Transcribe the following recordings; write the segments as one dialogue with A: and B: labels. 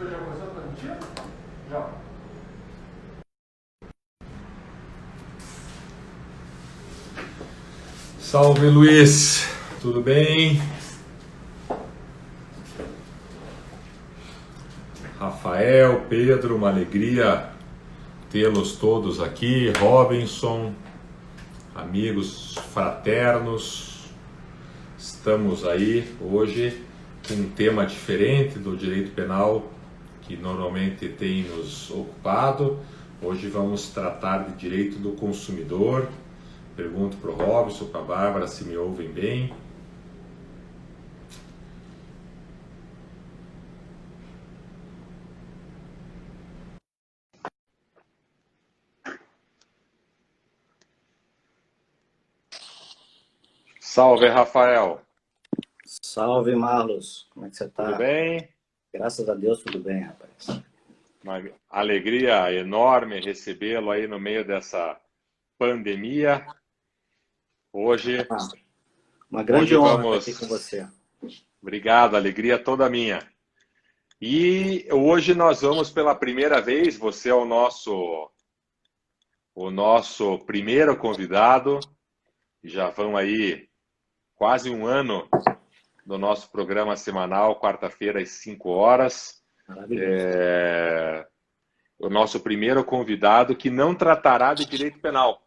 A: já começou a transmitir? Já.
B: Salve, Luiz! Tudo bem? Rafael, Pedro, uma alegria tê-los todos aqui. Robinson, amigos fraternos, estamos aí hoje com um tema diferente do direito penal que normalmente tem nos ocupado. Hoje vamos tratar de direito do consumidor. Pergunto para o Robson, para a Bárbara se me ouvem bem. Salve, Rafael.
C: Salve, Marlos. Como é que você tá?
B: Tudo bem?
C: Graças a Deus, tudo bem, rapaz.
B: Uma alegria enorme recebê-lo aí no meio dessa pandemia. Hoje,
C: Uma grande
B: hoje
C: honra
B: vamos...
C: estar aqui com você.
B: Obrigado, alegria toda minha. E hoje nós vamos pela primeira vez, você é o nosso primeiro convidado. Já vão aí quase um ano do nosso programa semanal, quarta-feira às 5 horas.
C: Maravilhoso.
B: O nosso primeiro convidado que não tratará de direito penal.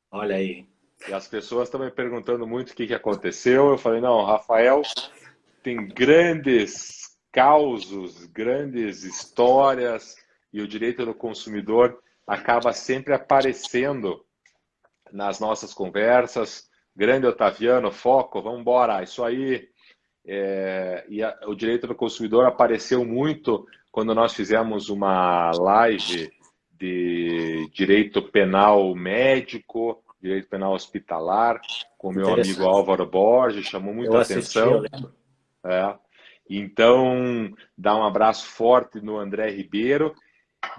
C: Olha aí.
B: E as pessoas estão me perguntando muito o que aconteceu. Eu falei, não, Rafael tem grandes causos, grandes histórias, e o direito do consumidor acaba sempre aparecendo nas nossas conversas. Grande Otaviano, foco, vamos embora, isso aí. O direito do consumidor apareceu muito quando nós fizemos uma live de direito penal médico, direito penal hospitalar, com meu amigo Álvaro Borges, chamou muita atenção.
C: Eu lembro.
B: Então, dá um abraço forte no André Ribeiro,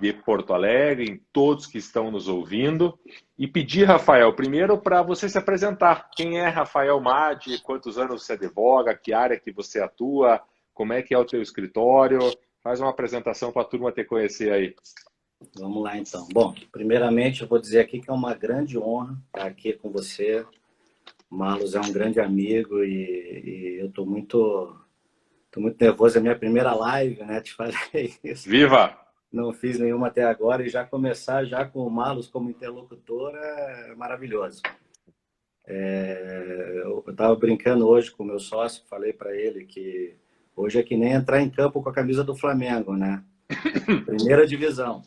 B: de Porto Alegre, em todos que estão nos ouvindo. E pedir, Rafael, primeiro para você se apresentar. Quem é Rafael Madi? Quantos anos você advoga? Que área que você atua? Como é que é o teu escritório? Faz uma apresentação para a turma te conhecer aí.
C: Vamos lá, então. Bom, primeiramente eu vou dizer aqui que é uma grande honra estar aqui com você. Marlos é um grande amigo e eu estou muito nervoso. É a minha primeira live, né? Te falei isso.
B: Viva!
C: Não fiz nenhuma até agora e já começar já com o Marlos como interlocutor é maravilhoso. Eu estava brincando hoje com o meu sócio, falei para ele que hoje é que nem entrar em campo com a camisa do Flamengo, né? Primeira divisão.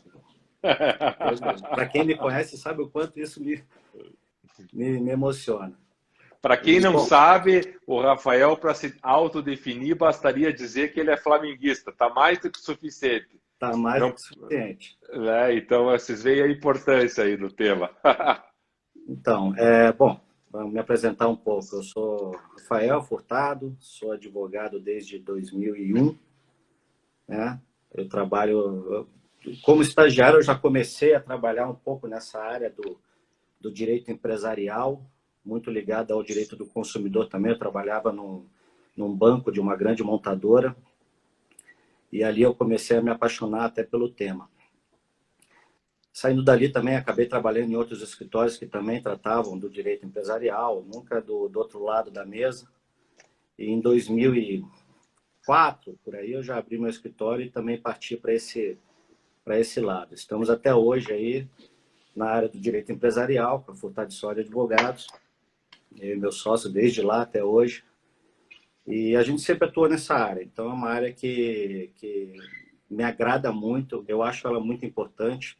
C: Para quem me conhece sabe o quanto isso me emociona.
B: Para quem não sabe, o Rafael, para se autodefinir, bastaria dizer que ele é flamenguista. Está mais do que suficiente.
C: Está mais do que suficiente.
B: Então, vocês veem a importância aí do tema.
C: Então, bom, vamos me apresentar um pouco. Eu sou Rafael Furtado, sou advogado desde 2001. Né? Eu trabalho... Como estagiário, eu já comecei a trabalhar um pouco nessa área do direito empresarial, muito ligado ao direito do consumidor também. Eu trabalhava num banco de uma grande montadora e ali eu comecei a me apaixonar até pelo tema. Saindo dali também, acabei trabalhando em outros escritórios que também tratavam do direito empresarial, nunca do outro lado da mesa. E em 2004, por aí, eu já abri meu escritório e também parti para esse lado. Estamos até hoje aí na área do direito empresarial, com a Furtado Soria Advogados. Eu e meu sócio desde lá até hoje. E a gente sempre atua nessa área. Então é uma área que me agrada muito, eu acho ela muito importante.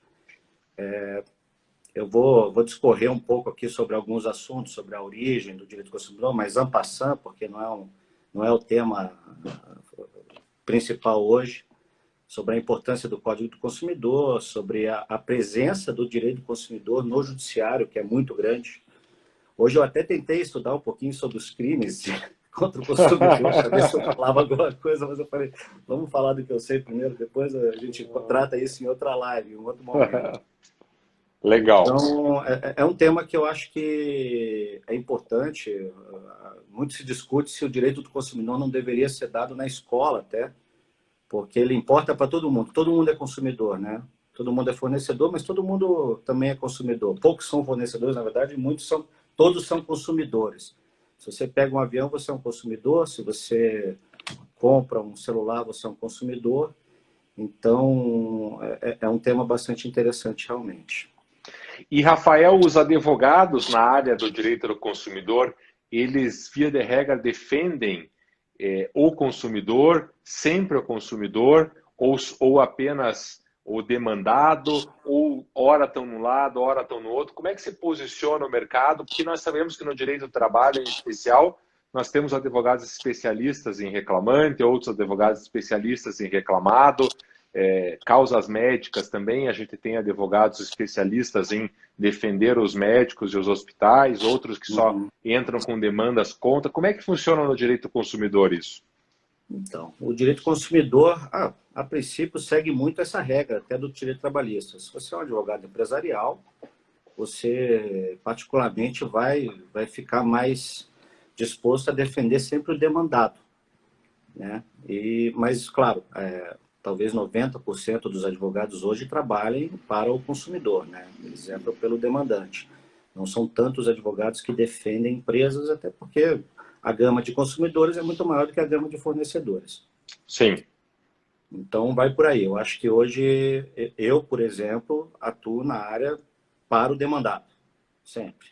C: Eu vou discorrer um pouco aqui sobre alguns assuntos, sobre a origem do direito do consumidor, mas en passant, porque não é o tema principal hoje, sobre a importância do Código do Consumidor, sobre a presença do direito do consumidor no judiciário, que é muito grande. Hoje eu até tentei estudar um pouquinho sobre os crimes contra o consumidor, para ver se eu falava alguma coisa, mas eu falei, vamos falar do que eu sei primeiro, depois a gente trata isso em outra live, em outro momento.
B: Legal.
C: Então, é um tema que eu acho que é importante. Muito se discute se o direito do consumidor não deveria ser dado na escola até, porque ele importa para todo mundo é consumidor, né? Todo mundo é fornecedor, mas todo mundo também é consumidor. Poucos são fornecedores, na verdade, todos são consumidores. Se você pega um avião, você é um consumidor, se você compra um celular, você é um consumidor. Então, é um tema bastante interessante, realmente.
B: E, Rafael, os advogados na área do direito do consumidor, eles, via de regra, defendem o consumidor, sempre o consumidor, ou apenas o demandado, ou ora estão num lado, ora estão no outro. Como é que se posiciona o mercado? Porque nós sabemos que no direito do trabalho, em especial, nós temos advogados especialistas em reclamante, outros advogados especialistas em reclamado, causas médicas também, a gente tem advogados especialistas em defender os médicos e os hospitais, outros que só entram com demandas contra. Como é que funciona no direito do consumidor isso?
C: Então, o direito consumidor, a princípio, segue muito essa regra, até do direito trabalhista. Se você é um advogado empresarial, você particularmente vai ficar mais disposto a defender sempre o demandado, né? Mas, claro, talvez 90% dos advogados hoje trabalhem para o consumidor, né? Eles entram pelo demandante. Não são tantos advogados que defendem empresas, até porque a gama de consumidores é muito maior do que a gama de fornecedores.
B: Sim.
C: Então, vai por aí. Eu acho que hoje, eu, por exemplo, atuo na área para o demandado, sempre.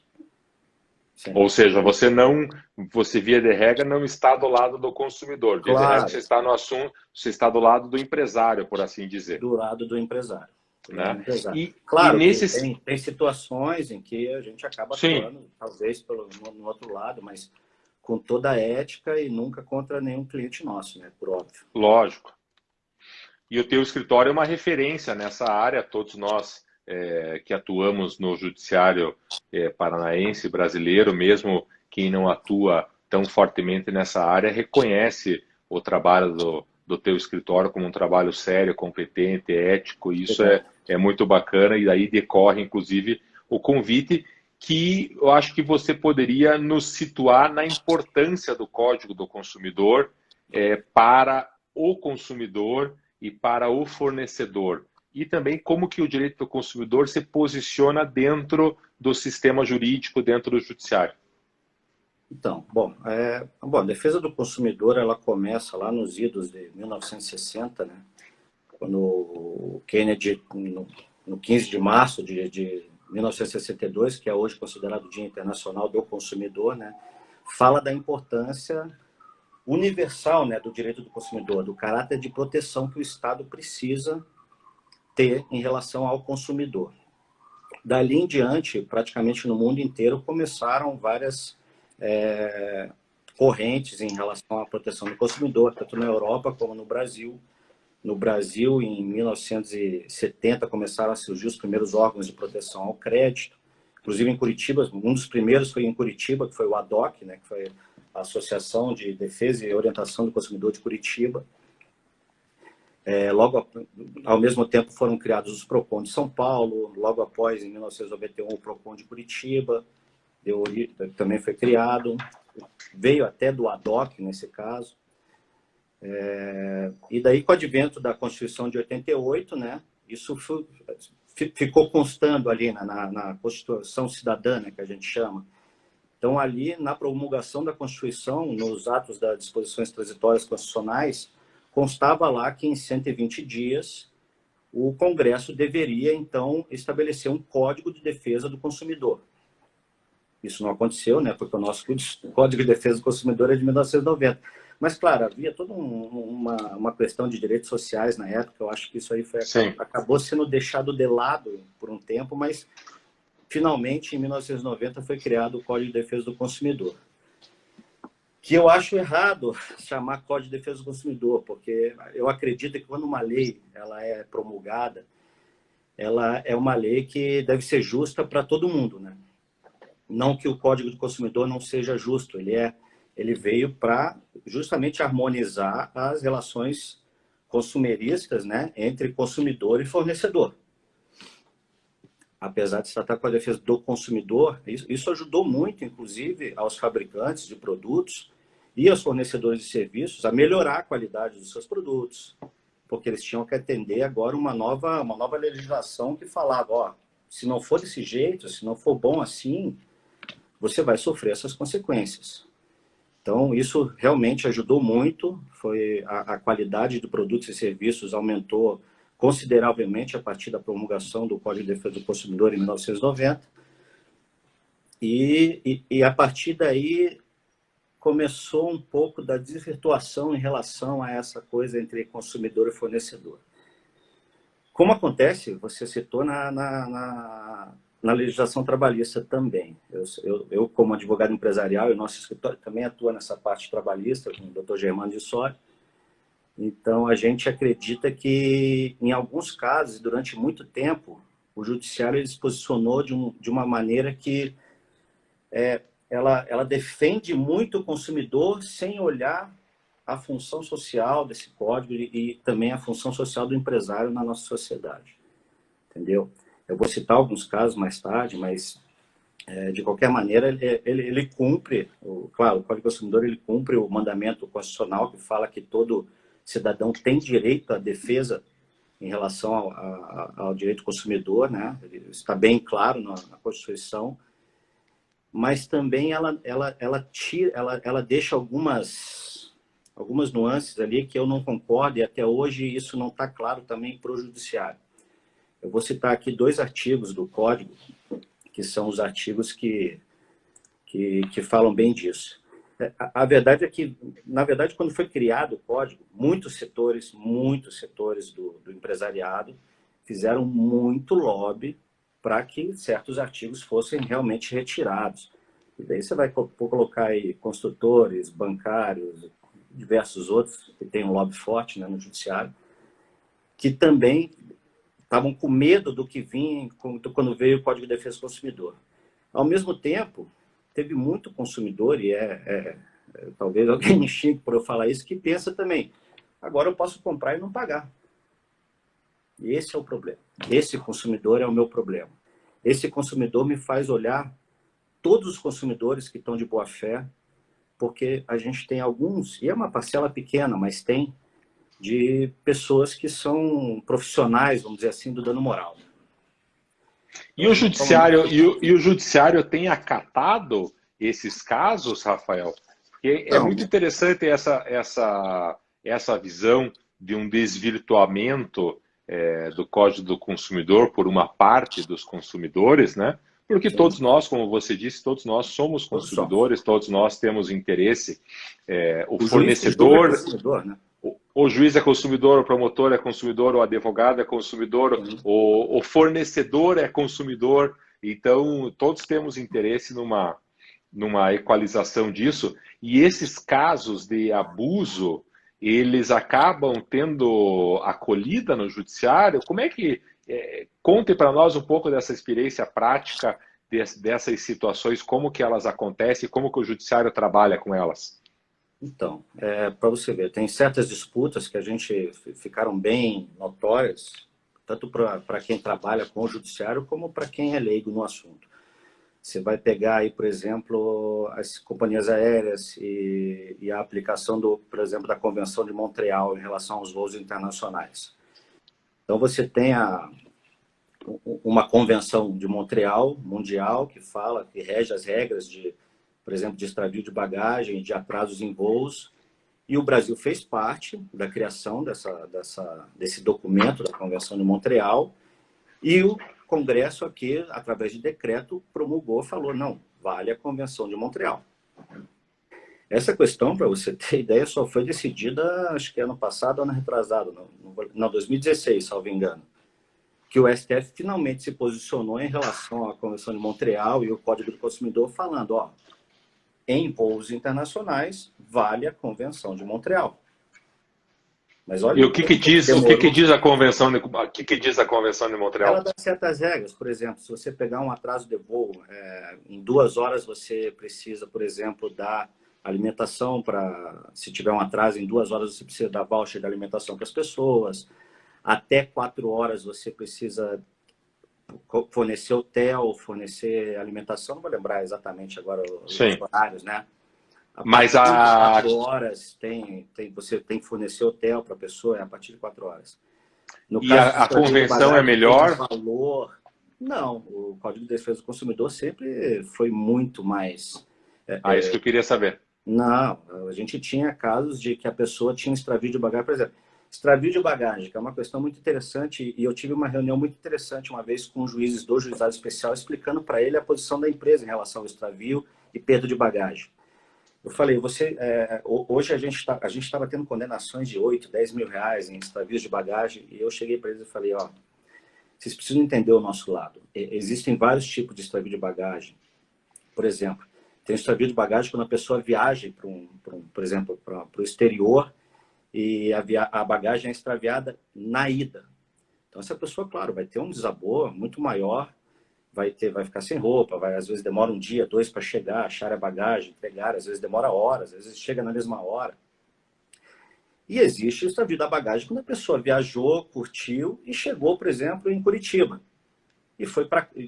B: Ou seja, você via de regra não está do lado do consumidor. Via de regra você está no assunto, você está do lado do empresário, por assim dizer.
C: Do lado do empresário.
B: Né?
C: Claro, tem situações em que a gente acaba atuando, talvez no outro lado, mas com toda a ética e nunca contra nenhum cliente nosso, né? Por óbvio.
B: Lógico. E o teu escritório é uma referência nessa área, todos nós que atuamos no judiciário paranaense, brasileiro, mesmo quem não atua tão fortemente nessa área, reconhece o trabalho do teu escritório como um trabalho sério, competente, ético, e isso é muito bacana, e daí decorre, inclusive, o convite que eu acho que você poderia nos situar na importância do Código do Consumidor para o consumidor e para o fornecedor. E também como que o direito do consumidor se posiciona dentro do sistema jurídico, dentro do judiciário.
C: Então, a defesa do consumidor, ela começa lá nos idos de 1960, né? Quando o Kennedy, no 15 de março de 1962, que é hoje considerado o Dia Internacional do Consumidor, né? Fala da importância universal, né, do direito do consumidor, do caráter de proteção que o Estado precisa ter em relação ao consumidor. Dali em diante, praticamente no mundo inteiro, começaram várias correntes em relação à proteção do consumidor, tanto na Europa como no Brasil. No Brasil, em 1970, começaram a surgir os primeiros órgãos de proteção ao crédito. Inclusive em Curitiba, um dos primeiros foi em Curitiba, que foi o ADOC, né, que foi a Associação de Defesa e Orientação do Consumidor de Curitiba. Logo, ao mesmo tempo, foram criados os PROCON de São Paulo. Logo após, em 1991, o PROCON de Curitiba também foi criado. Veio até do ADOC, nesse caso. E daí, com o advento da Constituição de 88, né, isso ficou constando ali na Constituição Cidadã, né, que a gente chama. Então, ali, na promulgação da Constituição, nos atos das disposições transitórias constitucionais, constava lá que em 120 dias o Congresso deveria, então, estabelecer um Código de Defesa do Consumidor. Isso não aconteceu, né, porque o nosso Código de Defesa do Consumidor é de 1990. Mas, claro, havia toda uma questão de direitos sociais na época. Eu acho que isso aí acabou sendo deixado de lado por um tempo, mas, finalmente, em 1990, foi criado o Código de Defesa do Consumidor. Que eu acho errado chamar Código de Defesa do Consumidor, porque eu acredito que quando uma lei ela é promulgada, ela é uma lei que deve ser justa para todo mundo, né? Não que o Código do Consumidor não seja justo, ele veio para justamente harmonizar as relações consumeristas, né, entre consumidor e fornecedor. Apesar de se tratar com a defesa do consumidor, isso ajudou muito, inclusive, aos fabricantes de produtos e aos fornecedores de serviços a melhorar a qualidade dos seus produtos, porque eles tinham que atender agora uma nova legislação que falava, ó, se não for desse jeito, se não for bom assim, você vai sofrer essas consequências. Então, isso realmente ajudou muito, foi a qualidade de produtos e serviços aumentou consideravelmente a partir da promulgação do Código de Defesa do Consumidor em 1990, e a partir daí começou um pouco da desvirtuação em relação a essa coisa entre consumidor e fornecedor. Como acontece, você citou na legislação trabalhista também. Eu, como advogado empresarial, e o nosso escritório também atua nessa parte trabalhista, com o Dr. Germano de Soria. Então, a gente acredita que, em alguns casos, durante muito tempo, o judiciário ele se posicionou de uma maneira que ela defende muito o consumidor sem olhar a função social desse código e também a função social do empresário na nossa sociedade. Entendeu? Eu vou citar alguns casos mais tarde, mas, de qualquer maneira, ele cumpre, claro, o Código do Consumidor ele cumpre o mandamento constitucional que fala que todo cidadão tem direito à defesa em relação ao direito do consumidor, né? Ele está bem claro na Constituição, mas também ela deixa algumas nuances ali que eu não concordo, e até hoje isso não está claro também para o judiciário. Eu vou citar aqui 2 artigos do Código, que são os artigos que falam bem disso. A verdade é que, na verdade, quando foi criado o Código, muitos setores do empresariado fizeram muito lobby para que certos artigos fossem realmente retirados. E daí você vai colocar aí construtores, bancários, diversos outros que têm um lobby forte, né, no judiciário, que também estavam com medo do que vinha quando veio o Código de Defesa do Consumidor. Ao mesmo tempo, teve muito consumidor, e talvez alguém me xingue por eu falar isso, que pensa também, agora eu posso comprar e não pagar. E esse é o problema. Esse consumidor é o meu problema. Esse consumidor me faz olhar todos os consumidores que estão de boa fé, porque a gente tem alguns, e é uma parcela pequena, mas tem, de pessoas que são profissionais, vamos dizer assim, do dano moral.
B: E o judiciário tem acatado esses casos, Rafael? Porque é muito interessante essa visão de um desvirtuamento do Código do Consumidor por uma parte dos consumidores, né? Porque todos nós, como você disse, todos nós somos consumidores, todos nós temos interesse. O fornecedor, né? O juiz é consumidor, o promotor é consumidor, o advogado é consumidor, o fornecedor é consumidor. Então, todos temos interesse numa equalização disso. E esses casos de abuso, eles acabam tendo acolhida no judiciário? Como é que... conte para nós um pouco dessa experiência prática, dessas situações, como que elas acontecem, como que o judiciário trabalha com elas.
C: Então, para você ver, tem certas disputas que a gente ficaram bem notórias, tanto para quem trabalha com o judiciário, como para quem é leigo no assunto. Você vai pegar aí, por exemplo, as companhias aéreas e a aplicação, por exemplo, da Convenção de Montreal em relação aos voos internacionais. Então, você tem uma Convenção de Montreal, mundial, que rege as regras por exemplo, de extravio de bagagem, de atrasos em voos, e o Brasil fez parte da criação desse documento, da Convenção de Montreal, e o Congresso aqui, através de decreto, promulgou, falou, não, vale a Convenção de Montreal. Essa questão, para você ter ideia, só foi decidida, acho que ano passado, ano retrasado, não, 2016, salvo engano, que o STF finalmente se posicionou em relação à Convenção de Montreal e o Código do Consumidor, falando, ó, em voos internacionais, vale a Convenção de Montreal. Mas olha,
B: e o que diz a Convenção de Montreal?
C: Ela dá certas regras. Por exemplo, se você pegar um atraso de voo, em 2 horas você precisa, por exemplo, dar alimentação se tiver um atraso, em 2 horas você precisa dar voucher de alimentação para as pessoas. Até 4 horas você precisa fornecer hotel, fornecer alimentação, não vou lembrar exatamente agora os horários, né? A
B: Mas
C: partir de
B: a...
C: 4 horas, você tem que fornecer hotel para a pessoa, é a partir de 4 horas. No
B: E
C: caso de
B: a
C: extravio de
B: convenção é
C: bagagem, tem um
B: melhor?
C: valor. Não, o Código de Defesa do Consumidor sempre foi muito mais.
B: Ah, isso que eu queria saber.
C: Não, a gente tinha casos de que a pessoa tinha extravio de bagagem, por exemplo. Extravio de bagagem, que é uma questão muito interessante, e eu tive uma reunião muito interessante uma vez com juízes do juizado especial, explicando para ele a posição da empresa em relação ao extravio e perda de bagagem. Eu falei, hoje a gente estava tendo condenações de 8, 10 mil reais em extravios de bagagem, e eu cheguei para eles e falei, ó, vocês precisam entender o nosso lado. Existem vários tipos de extravio de bagagem. Por exemplo, tem extravio de bagagem quando a pessoa viaja, por exemplo, para o exterior, e a bagagem é extraviada na ida. Então, essa pessoa, claro, vai ter um desabor muito maior, vai ficar sem roupa, às vezes demora um dia, 2 para chegar, achar a bagagem, entregar, às vezes demora horas, às vezes chega na mesma hora. E existe o extravio da bagagem quando a pessoa viajou, curtiu e chegou, por exemplo, em Curitiba. E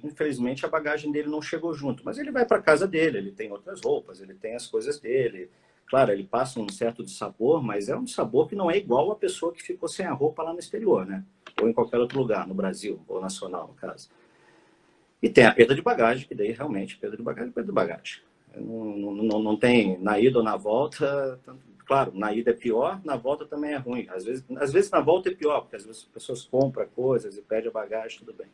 C: infelizmente, a bagagem dele não chegou junto. Mas ele vai para casa dele, ele tem outras roupas, ele tem as coisas dele. Claro, ele passa um certo dissabor, mas é um sabor que não é igual a pessoa que ficou sem a roupa lá no exterior, né? Ou em qualquer outro lugar, no Brasil, ou nacional, no caso. E tem a perda de bagagem, que daí realmente, perda de bagagem. Não tem na ida ou na volta. Claro, na ida é pior, na volta também é ruim. Às vezes na volta é pior, porque às vezes as pessoas compram coisas e perdem a bagagem, tudo bem.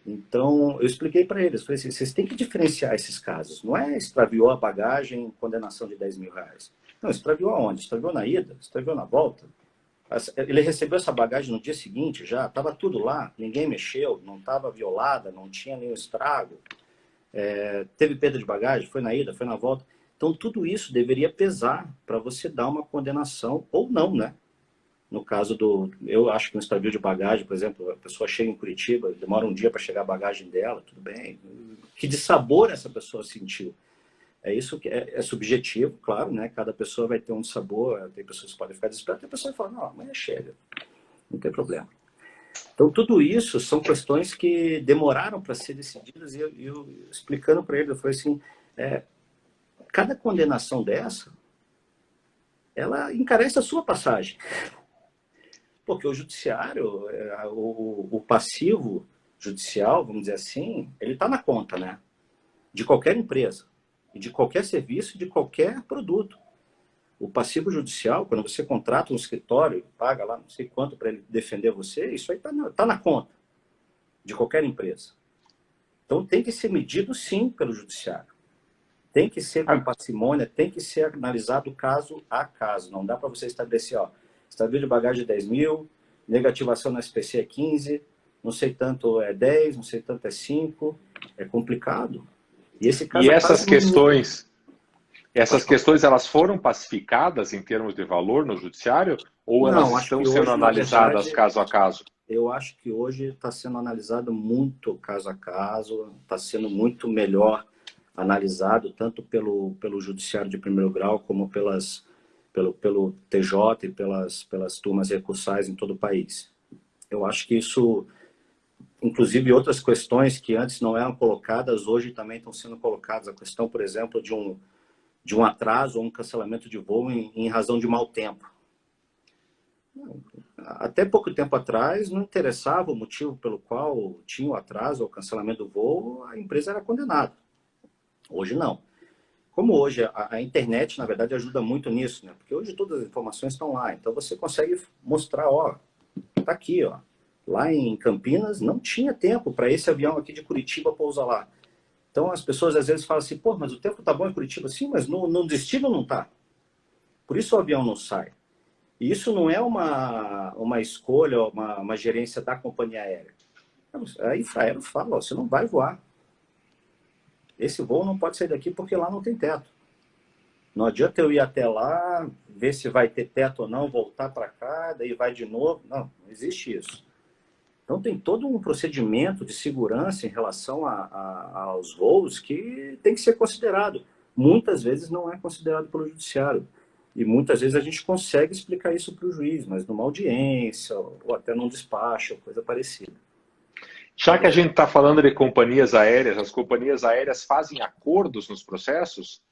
C: Então, eu expliquei para eles, falei assim, vocês têm que diferenciar esses casos. Não é extraviou a bagagem, condenação de 10 mil reais. Não, extraviou aonde? Extraviou na ida? Extraviou na volta? Ele recebeu essa bagagem no dia seguinte já, estava tudo lá, ninguém mexeu, não estava violada, não tinha nenhum estrago. Teve perda de bagagem, foi na ida, foi na volta. Então, tudo isso deveria pesar para você dar uma condenação ou não, né? No caso eu acho que no extravio de bagagem, por exemplo, a pessoa chega em Curitiba, demora um dia para chegar a bagagem dela, tudo bem. Que dissabor essa pessoa sentiu? É isso que é subjetivo, claro, né? Cada pessoa vai ter um sabor, tem pessoas que podem ficar desesperadas, tem pessoas que falam, não, amanhã chega, não tem problema. Então, tudo isso são questões que demoraram para ser decididas, e eu explicando para ele, eu falei assim, cada condenação dessa, ela encarece a sua passagem. Porque o judiciário, o passivo judicial, vamos dizer assim, ele está na conta, né? De qualquer empresa, e de qualquer serviço, de qualquer produto. O passivo judicial, quando você contrata um escritório, paga lá não sei quanto para ele defender você, isso aí está na conta de qualquer empresa. Então tem que ser medido sim pelo judiciário. Tem que ser com parcimônia, tem que ser analisado caso a caso. Não dá para você estabelecer, ó, extravio de bagagem 10 mil, negativação na SPC é 15, não sei tanto é 10, não sei tanto é 5. É complicado. E esse caso
B: E essas questões, elas foram pacificadas em termos de valor no judiciário? Ou elas
C: não, acho
B: estão
C: que
B: sendo
C: hoje,
B: analisadas
C: na verdade,
B: caso a caso?
C: eu acho que hoje está sendo analisado muito caso a caso, está sendo muito melhor analisado, tanto pelo judiciário de primeiro grau, como pelo TJ e pelas turmas recursais em todo o país. Eu acho que isso, inclusive outras questões que antes não eram colocadas, hoje também estão sendo colocadas. A questão, por exemplo, de um atraso ou um cancelamento de voo em razão de mau tempo. Até pouco tempo atrás, não interessava o motivo pelo qual tinha o atraso ou o cancelamento do voo, a empresa era condenada. Hoje não. Como hoje a internet, na verdade, ajuda muito nisso, né? Porque hoje todas as informações estão lá. Então você consegue mostrar, ó, tá aqui, ó. Lá em Campinas não tinha tempo para esse avião aqui de Curitiba pousar lá. Então as pessoas às vezes falam assim, pô, mas o tempo tá bom em Curitiba? Sim, mas no destino não tá. Por isso o avião não sai. E isso não é uma escolha, uma gerência da companhia aérea. A Infraero fala, ó, você não vai voar. Esse voo não pode sair daqui porque lá não tem teto. Não adianta eu ir até lá, ver se vai ter teto ou não, voltar para cá, daí vai de novo. Não existe isso. Então tem todo um procedimento de segurança em relação aos voos que tem que ser considerado. Muitas vezes não é considerado pelo judiciário. E muitas vezes a gente consegue explicar isso para o juiz, mas numa audiência ou até num despacho, coisa parecida.
B: Já que a gente está falando de companhias aéreas, as companhias aéreas fazem acordos nos processos?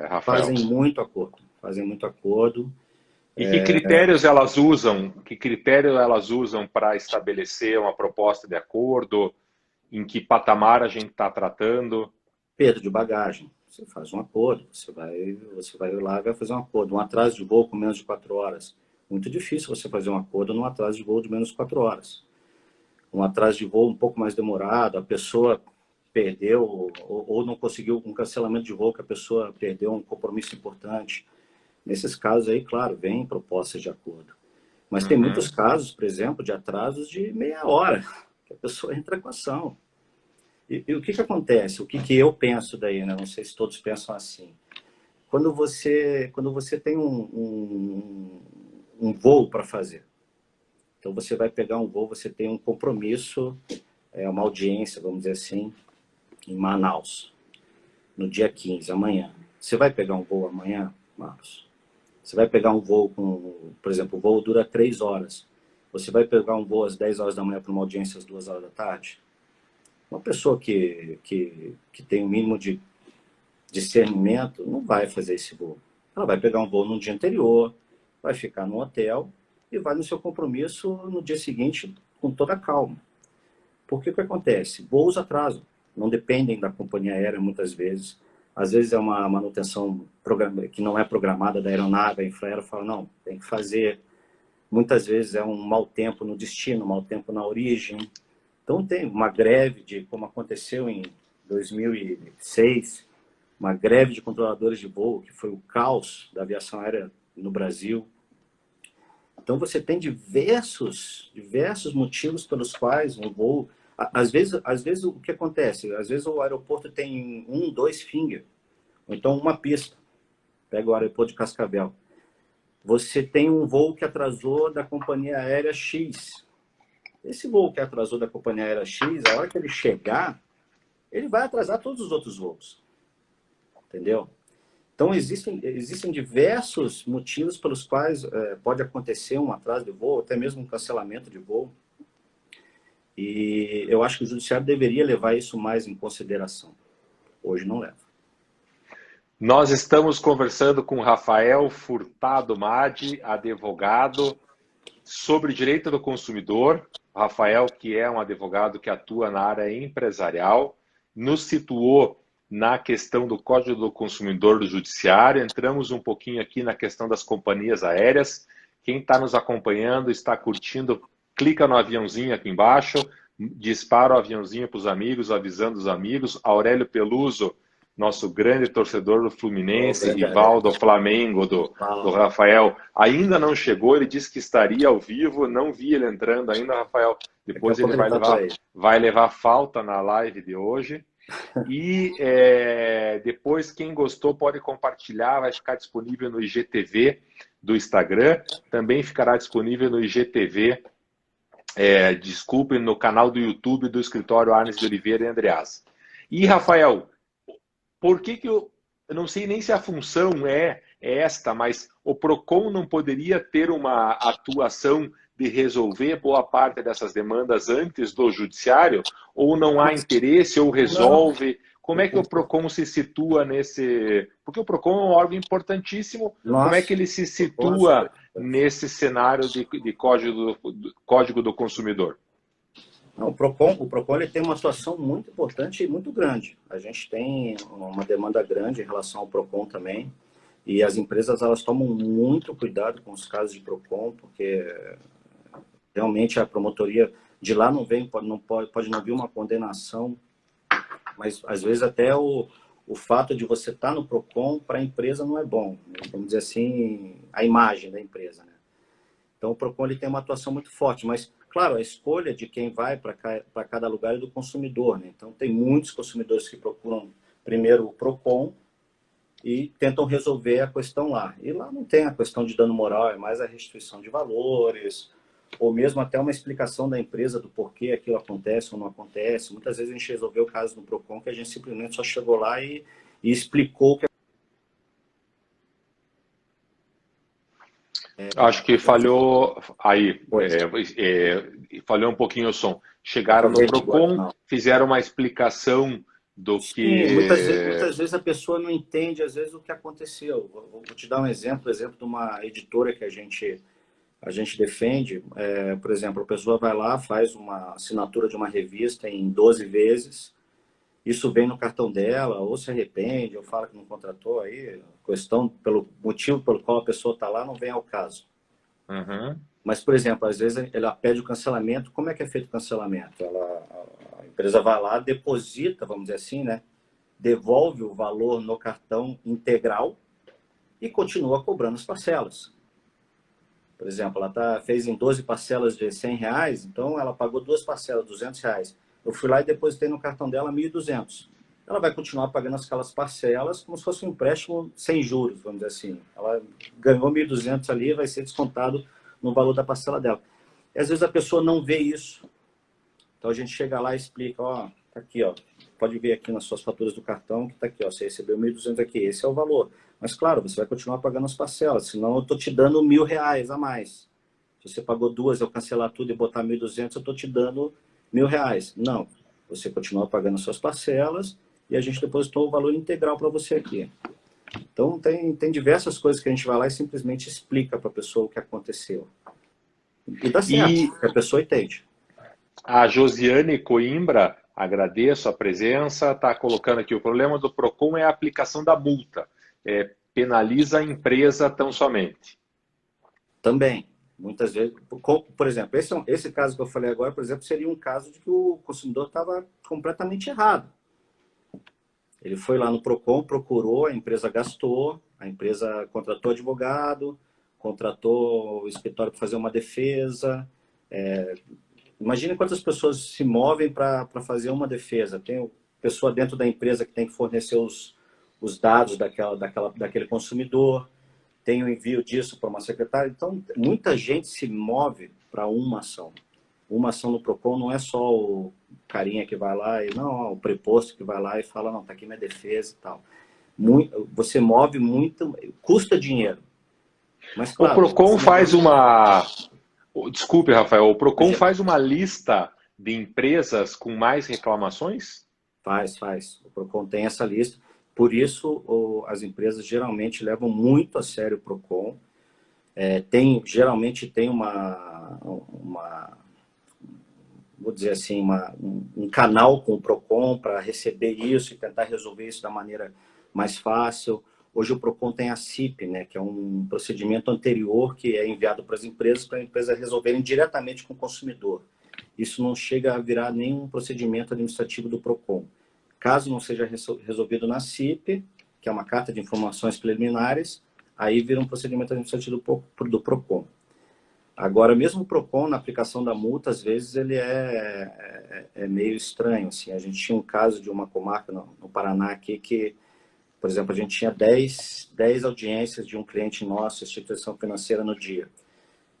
B: Rafael?
C: Fazem muito acordo. Fazem muito acordo.
B: E que critérios elas usam? Que critério elas usam para estabelecer uma proposta de acordo? Em que patamar a gente está tratando?
C: Perda de bagagem. Você faz um acordo, você vai lá e vai fazer um acordo. Um atraso de voo com menos de 4 horas. Muito difícil você fazer um acordo num atraso de voo de menos de 4 horas. Um atraso de voo um pouco mais demorado, a pessoa perdeu ou não conseguiu um cancelamento de voo, que a pessoa perdeu um compromisso importante. Nesses casos aí, claro, vem propostas de acordo. Mas tem muitos casos, por exemplo, de atrasos de meia hora, que a pessoa entra com ação. E o que acontece? O que eu penso daí, né? Não sei se todos pensam assim. Quando você tem um voo para fazer, então você vai pegar um voo, você tem um compromisso, uma audiência, vamos dizer assim, em Manaus, no dia 15, amanhã. Você vai pegar um voo amanhã, Marcos? Você vai pegar um voo por exemplo, o voo dura 3 horas. Você vai pegar um voo às 10 horas da manhã para uma audiência às 2 horas da tarde? Uma pessoa que tem o mínimo de discernimento não vai fazer esse voo. Ela vai pegar um voo no dia anterior, vai ficar no hotel e vai no seu compromisso no dia seguinte com toda a calma. Porque o que acontece? Voos atrasam, não dependem da companhia aérea muitas vezes. Às vezes é uma manutenção que não é programada da aeronave, a Infraero fala, não, tem que fazer. Muitas vezes é um mau tempo no destino, mau tempo na origem. Então tem uma greve, como aconteceu em 2006, uma greve de controladores de voo, que foi o caos da aviação aérea no Brasil. Então você tem diversos motivos pelos quais um voo... Às vezes o que acontece? Às vezes o aeroporto tem 1, 2 finger, ou então uma pista. Pega o aeroporto de Cascavel. Você tem um voo que atrasou da companhia aérea X. Esse voo que atrasou da companhia aérea X, a hora que ele chegar, ele vai atrasar todos os outros voos. Entendeu? Então, existem diversos motivos pelos quais pode acontecer um atraso de voo, até mesmo um cancelamento de voo. E eu acho que o judiciário deveria levar isso mais em consideração. Hoje não leva.
B: Nós estamos conversando com Rafael Furtado Madi, advogado, sobre direito do consumidor. Rafael, que é um advogado que atua na área empresarial, nos situou na questão do Código do Consumidor do Judiciário. Entramos um pouquinho aqui na questão das companhias aéreas. Quem está nos acompanhando, está curtindo, clica no aviãozinho aqui embaixo, dispara o aviãozinho para os amigos, avisando os amigos. Aurélio Peluso, nosso grande torcedor do Fluminense, rival do Flamengo, do Rafael, ainda não chegou. Ele disse que estaria ao vivo, não vi ele entrando ainda, Rafael. Depois ele vai levar falta na live de hoje. E depois, quem gostou pode compartilhar, vai ficar disponível no IGTV do Instagram, também ficará disponível no IGTV, no canal do YouTube do escritório Arnes de Oliveira e Andreas. E, Rafael, por que eu não sei nem se a função é esta, mas o PROCON não poderia ter uma atuação de resolver boa parte dessas demandas antes do judiciário? Ou não há interesse, ou resolve? Como é que o PROCON se situa nesse... Porque o PROCON é um órgão importantíssimo. Como é que ele se situa nesse cenário de Código do Consumidor?
C: Não, o PROCON ele tem uma atuação muito importante e muito grande. A gente tem uma demanda grande em relação ao PROCON também. E as empresas elas tomam muito cuidado com os casos de PROCON, porque realmente a promotoria de lá não vem, pode não vir uma condenação, mas às vezes até o fato de você estar no PROCON para a empresa não é bom. Vamos dizer assim, a imagem da empresa, né? Então o PROCON ele tem uma atuação muito forte, mas claro, a escolha de quem vai para cada lugar é do consumidor, né? Então tem muitos consumidores que procuram primeiro o PROCON e tentam resolver a questão lá. E lá não tem a questão de dano moral, é mais a restituição de valores, ou mesmo até uma explicação da empresa do porquê aquilo acontece ou não acontece. Muitas vezes a gente resolveu o caso no PROCON que a gente simplesmente só chegou lá e explicou o que
B: acho que falhou aí, falhou um pouquinho o som. Chegaram no PROCON, fizeram uma explicação do
C: Sim,
B: que...
C: muitas vezes a pessoa não entende, às vezes, o que aconteceu. Vou te dar um exemplo de uma editora que a gente defende. Por exemplo, a pessoa vai lá, faz uma assinatura de uma revista em 12 vezes, isso vem no cartão dela, ou se arrepende, ou fala que não contratou, aí a questão, pelo motivo pelo qual a pessoa está lá, não vem ao caso.
B: Uhum.
C: Mas, por exemplo, às vezes ela pede o cancelamento. Como é que é feito o cancelamento? A empresa vai lá, deposita, vamos dizer assim, né? Devolve o valor no cartão integral e continua cobrando as parcelas. Por exemplo, ela fez em 12 parcelas de R$ 100, então ela pagou duas parcelas, R$ 200. Eu fui lá e depositei no cartão dela 1.200. Ela vai continuar pagando aquelas parcelas como se fosse um empréstimo sem juros, vamos dizer assim. Ela ganhou 1.200 ali, vai ser descontado no valor da parcela dela. E às vezes a pessoa não vê isso. Então a gente chega lá e explica, ó, tá aqui, ó, pode ver aqui nas suas faturas do cartão que tá aqui, ó, você recebeu 1.200 aqui, esse é o valor. Mas claro, você vai continuar pagando as parcelas, senão eu tô te dando R$ 1.000 a mais. Se você pagou duas, eu cancelar tudo e botar 1.200, eu tô te dando R$ 1.000. Não, você continua pagando as suas parcelas e a gente depositou o valor integral para você aqui. Então tem diversas coisas que a gente vai lá e simplesmente explica para a pessoa o que aconteceu. E dá certo,
B: E
C: porque a pessoa entende.
B: a Josiane Coimbra, agradeço a presença, está colocando aqui: o problema do PROCON é a aplicação da multa. Penaliza a empresa tão somente.
C: Também, muitas vezes, por exemplo, esse caso que eu falei agora, por exemplo, seria um caso de que o consumidor estava completamente errado. Ele foi lá no PROCON, procurou, a empresa gastou, a empresa contratou advogado, contratou o escritório para fazer uma defesa. Imagina quantas pessoas se movem para fazer uma defesa. Tem pessoa dentro da empresa que tem que fornecer os dados daquele consumidor, tem o envio disso para uma secretária. Então, muita gente se move para uma ação. Uma ação no PROCON não é só o carinha que vai lá e não, o preposto que vai lá e fala, não, tá aqui minha defesa e tal. Você move muito, custa dinheiro. Mas,
B: O
C: claro,
B: PROCON
C: esse
B: faz
C: negócio
B: uma... Desculpe, Rafael, o PROCON
C: é,
B: faz uma lista de empresas com mais reclamações?
C: faz. O PROCON tem essa lista. Por isso, as empresas geralmente levam muito a sério o PROCON. Geralmente tem vou dizer assim, um canal com o PROCON para receber isso e tentar resolver isso da maneira mais fácil. Hoje o PROCON tem a CIP, né, que é um procedimento anterior que é enviado para as empresas resolverem diretamente com o consumidor. Isso não chega a virar nenhum procedimento administrativo do PROCON. Caso não seja resolvido na CIP, que é uma carta de informações preliminares, aí vira um procedimento administrativo do PROCON. Agora, mesmo o PROCON, na aplicação da multa, às vezes ele é meio estranho. Assim. A gente tinha um caso de uma comarca no Paraná aqui que, por exemplo, a gente tinha 10 audiências de um cliente nosso, instituição financeira, no dia.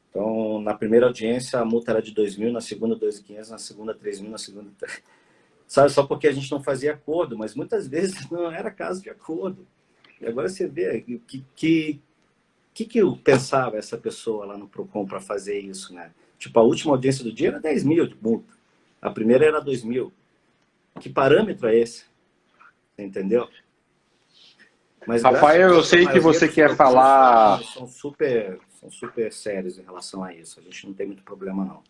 C: Então, na primeira audiência, a multa era de 2.000, na segunda, 2.500, na segunda, 3.000, na segunda... Sabe, só porque a gente não fazia acordo, mas muitas vezes não era caso de acordo. E agora você vê que eu pensava essa pessoa lá no PROCON para fazer isso, né? Tipo, a última audiência do dia era 10.000 de multa. A primeira era 2.000. Que parâmetro é esse? Entendeu? Mas graças a
B: Rafael, eu
C: Deus, a
B: sei que
C: maioria
B: você
C: dos
B: quer
C: PROCONs
B: falar...
C: são super sérios em relação a isso. A gente não tem muito problema, não.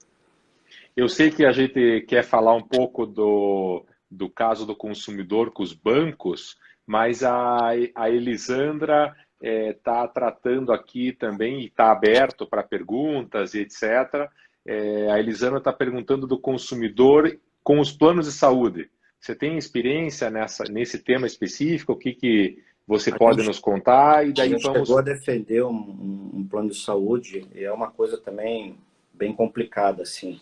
B: Eu sei que a gente quer falar um pouco do caso do consumidor com os bancos, mas a Elisandra está tratando aqui também e está aberto para perguntas e etc. A Elisandra está perguntando do consumidor com os planos de saúde. Você tem experiência nesse tema específico? O que você
C: A
B: pode
C: gente,
B: nos contar? E
C: a
B: daí
C: gente chegou
B: vamos...
C: a defender um plano de saúde e é uma coisa também bem complicada, assim.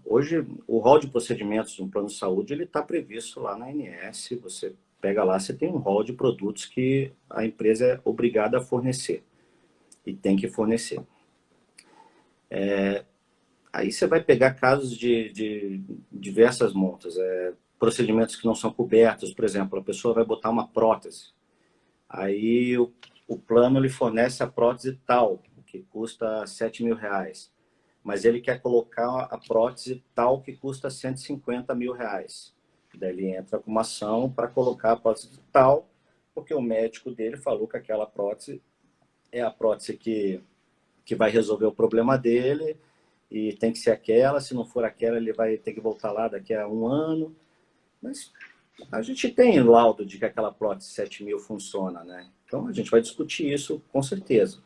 C: Hoje, o rol de procedimentos de um plano de saúde ele está previsto lá na ANS. Você pega lá, você tem um rol de produtos que a empresa é obrigada a fornecer e tem que fornecer. Aí você vai pegar casos de diversas montas, procedimentos que não são cobertos. Por exemplo, a pessoa vai botar uma prótese. Aí o plano ele fornece a prótese tal, que custa R$ 7.000. Mas ele quer colocar a prótese tal que custa R$ 150.000. Daí ele entra com uma ação para colocar a prótese tal, porque o médico dele falou que aquela prótese é a prótese que vai resolver o problema dele e tem que ser aquela. Se não for aquela, ele vai ter que voltar lá daqui a um ano. Mas a gente tem laudo de que aquela prótese 7.000 funciona, né? Então a gente vai discutir isso com certeza.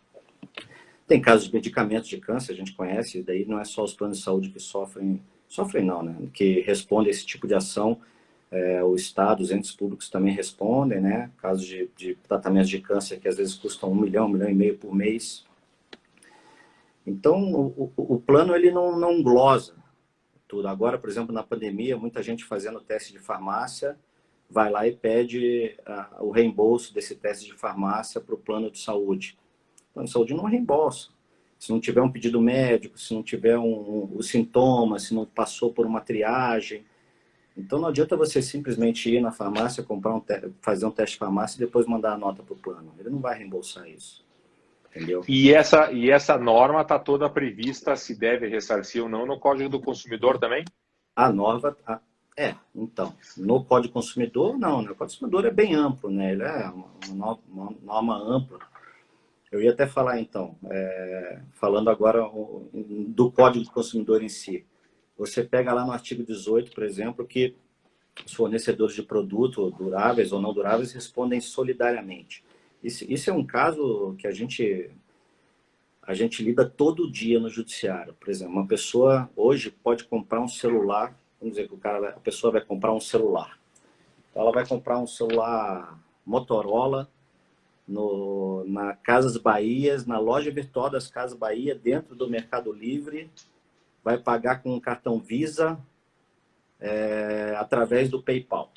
C: Tem casos de medicamentos de câncer, a gente conhece, e daí não é só os planos de saúde que sofrem não, né? Que respondem a esse tipo de ação. O Estado, os entes públicos também respondem, né? Casos de tratamentos de câncer que às vezes custam 1 milhão e meio por mês. Então, o plano ele não glosa tudo. Agora, por exemplo, na pandemia, muita gente fazendo teste de farmácia vai lá e pede o reembolso desse teste de farmácia para o plano de saúde. O plano de saúde não reembolsa. Se não tiver um pedido médico, se não tiver os sintomas, se não passou por uma triagem. Então, não adianta você simplesmente ir na farmácia, fazer um teste de farmácia e depois mandar a nota para o plano. Ele não vai reembolsar isso. Entendeu?
B: E essa norma está toda prevista, se deve ressarcir ou não, no Código do Consumidor também?
C: A norma... então, no Código do Consumidor, não, né? O Código do Consumidor é bem amplo, né? Ele é uma norma ampla. Eu ia até falar, então, falando agora do Código do Consumidor em si. Você pega lá no artigo 18, por exemplo, que os fornecedores de produtos duráveis ou não duráveis respondem solidariamente. Isso é um caso que a gente lida todo dia no judiciário. Por exemplo, uma pessoa hoje pode comprar um celular, vamos dizer que a pessoa vai comprar um celular. Então, ela vai comprar um celular Motorola na Casas Bahia, na loja virtual das Casas Bahia, dentro do Mercado Livre, vai pagar com um cartão Visa através do PayPal.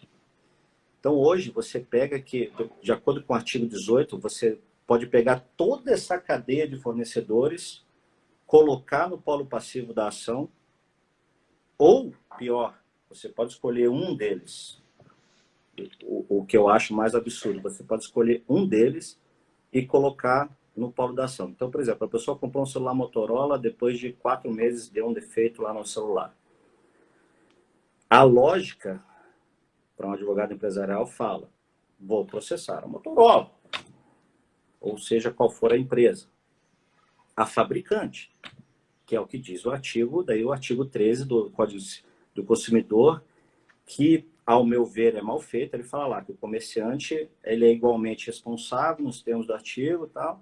C: Então, hoje, você pega que, de acordo com o artigo 18, você pode pegar toda essa cadeia de fornecedores, colocar no polo passivo da ação, ou, pior, você pode escolher um deles. O que eu acho mais absurdo, você pode escolher um deles e colocar no polo da ação. Então, por exemplo, a pessoa comprou um celular Motorola, depois de 4 meses deu um defeito lá no celular. A lógica para um advogado empresarial fala: vou processar a Motorola, ou seja, qual for a empresa, a fabricante, que é o que diz o artigo 13 do Código do Consumidor, que, ao meu ver, é mal feito. Ele fala lá que o comerciante ele é igualmente responsável nos termos do artigo e tal,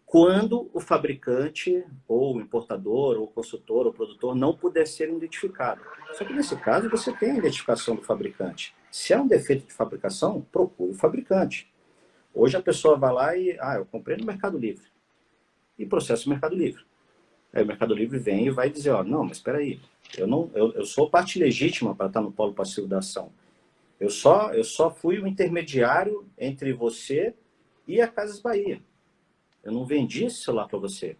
C: quando o fabricante, ou o importador, ou o consultor, ou o produtor não puder ser identificado. Só que nesse caso você tem a identificação do fabricante. Se é um defeito de fabricação, procure o fabricante. Hoje a pessoa vai lá e, eu comprei no Mercado Livre, e processa o Mercado Livre. Aí o Mercado Livre vem e vai dizer, não, mas espera aí, eu sou parte legítima para estar no polo passivo da ação. Eu só fui o intermediário entre você e a Casas Bahia. Eu não vendi esse celular para você.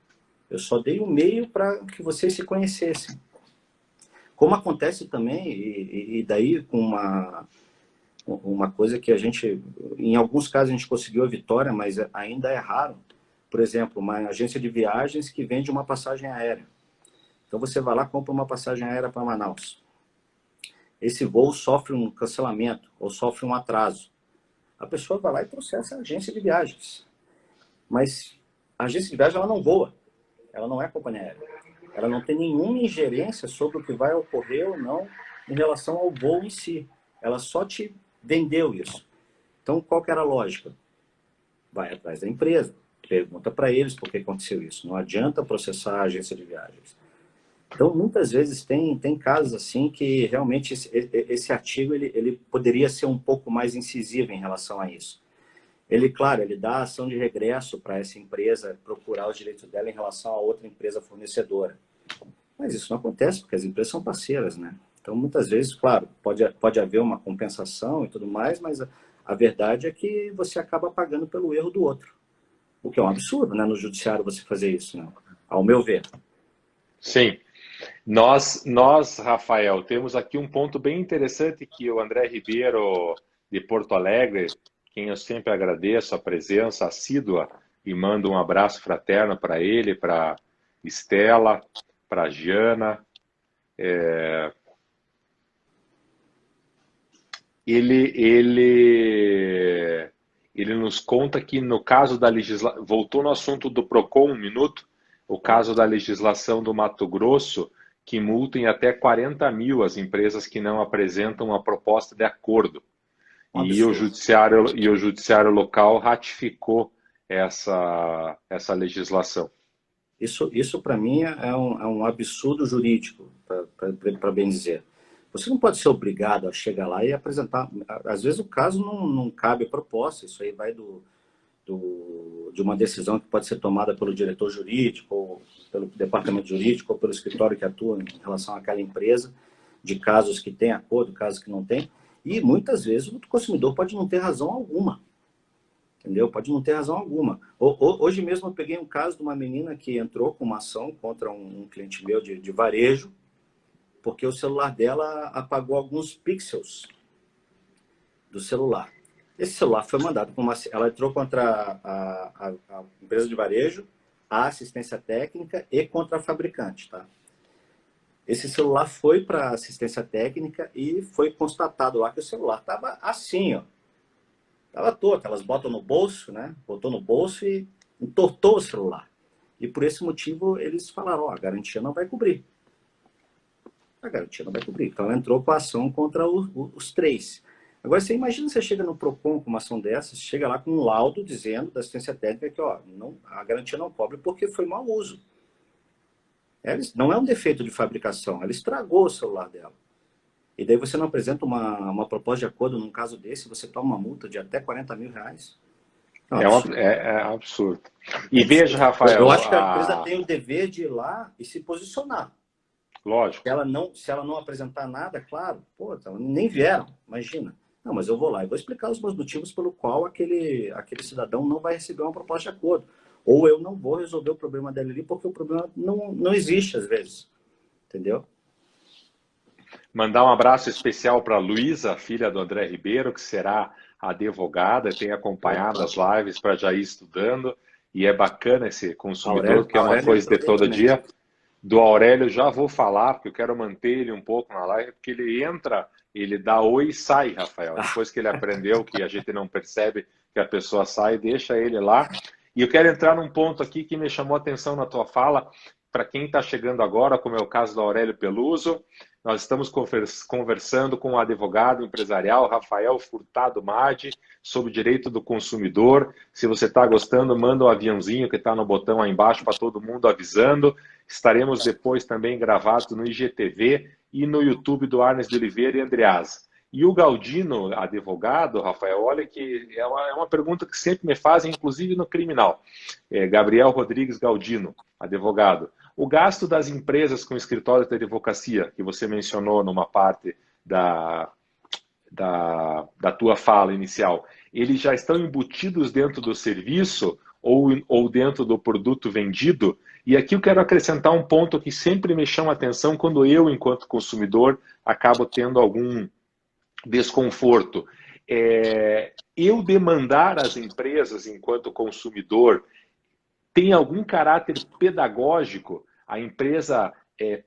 C: Eu só dei um meio para que vocês se conhecessem. Como acontece também, e daí com uma coisa que a gente, em alguns casos a gente conseguiu a vitória, mas ainda é raro. Por exemplo, uma agência de viagens que vende uma passagem aérea. Então você vai lá e compra uma passagem aérea para Manaus. Esse voo sofre um cancelamento ou sofre um atraso. A pessoa vai lá e processa a agência de viagens. Mas a agência de viagem ela não voa. Ela não é companhia aérea. Ela não tem nenhuma ingerência sobre o que vai ocorrer ou não em relação ao voo em si. Ela só te vendeu isso. Então, qual que era a lógica? Vai atrás da empresa. Pergunta para eles por que aconteceu isso. Não adianta processar a agência de viagens. Então, muitas vezes tem casos assim que realmente esse artigo ele poderia ser um pouco mais incisivo em relação a isso. Claro, ele dá ação de regresso para essa empresa procurar os direitos dela em relação a outra empresa fornecedora. Mas isso não acontece porque as empresas são parceiras, né? Então, muitas vezes, claro, pode haver uma compensação e tudo mais, mas a verdade é que você acaba pagando pelo erro do outro. O que é um absurdo, né, no judiciário você fazer isso, né? Ao meu ver.
B: Sim. Nós, Rafael, temos aqui um ponto bem interessante que o André Ribeiro, de Porto Alegre, quem eu sempre agradeço a presença assídua e mando um abraço fraterno para ele, para Estela, para Jana. ele nos conta que no caso da legislação, voltou no assunto do Procon um minuto, o caso da legislação do Mato Grosso, que multa em até 40 mil as empresas que não apresentam uma proposta de acordo. E o judiciário local ratificou essa legislação.
C: Isso para mim é um absurdo jurídico, para bem dizer. Você não pode ser obrigado a chegar lá e apresentar. Às vezes o caso não cabe a proposta, isso aí vai de uma decisão que pode ser tomada pelo diretor jurídico, ou pelo departamento jurídico, ou pelo escritório que atua em relação àquela empresa, de casos que tem acordo, casos que não tem. E muitas vezes o consumidor pode não ter razão alguma. Entendeu? Pode não ter razão alguma. Hoje mesmo eu peguei um caso de uma menina que entrou com uma ação contra um cliente meu de varejo, porque o celular dela apagou alguns pixels do celular. Esse celular foi mandado para ela entrou contra a empresa de varejo, a assistência técnica e contra a fabricante, tá? Esse celular foi para a assistência técnica e foi constatado lá que o celular estava assim, ó. Estava torto, elas botam no bolso, né? Botou no bolso e entortou o celular. E por esse motivo eles falaram, ó, a garantia não vai cobrir. A garantia não vai cobrir. Então ela entrou com a ação contra os três. Agora você imagina, você chega no Procon com uma ação dessas, chega lá com um laudo dizendo da assistência técnica que ó, a garantia não cobre porque foi mau uso. Não é um defeito de fabricação, ela estragou o celular dela. E daí você não apresenta uma proposta de acordo num caso desse, você toma uma multa de até 40 mil reais.
B: É absurdo. E veja, Rafael...
C: Eu acho que a empresa tem o dever de ir lá e se posicionar.
B: Lógico.
C: Se ela não apresentar nada, claro, pô, então, nem vieram, imagina. Não, mas eu vou lá e vou explicar os meus motivos pelo qual aquele cidadão não vai receber uma proposta de acordo. Ou eu não vou resolver o problema dele ali, porque o problema não existe às vezes. Entendeu?
B: Mandar um abraço especial para a Luísa, filha do André Ribeiro, que será advogada, tem acompanhado as lives para já ir estudando, e é bacana esse consumidor, que é uma coisa de todo dia. Do Aurélio já vou falar, porque eu quero manter ele um pouco na live, porque ele entra, ele dá oi e sai, Rafael. Depois que ele aprendeu que a gente não percebe que a pessoa sai, deixa ele lá. E eu quero entrar num ponto aqui que me chamou a atenção na tua fala, para quem está chegando agora, como é o caso do Aurélio Peluso. Nós estamos conversando com o advogado empresarial Rafael Furtado Madi sobre direito do consumidor. Se você está gostando, manda um aviãozinho que está no botão aí embaixo para todo mundo avisando. Estaremos depois também gravados no IGTV e no YouTube do Arnes de Oliveira e Andreasa. E o Galdino, advogado, Rafael, olha que é uma pergunta que sempre me fazem, inclusive no criminal. Gabriel Rodrigues Galdino, advogado. O gasto das empresas com escritórios de advocacia, que você mencionou numa parte da tua fala inicial, eles já estão embutidos dentro do serviço ou dentro do produto vendido? E aqui eu quero acrescentar um ponto que sempre me chama a atenção quando eu, enquanto consumidor, acabo tendo algum desconforto. Eu demandar às empresas, enquanto consumidor, tem algum caráter pedagógico? A empresa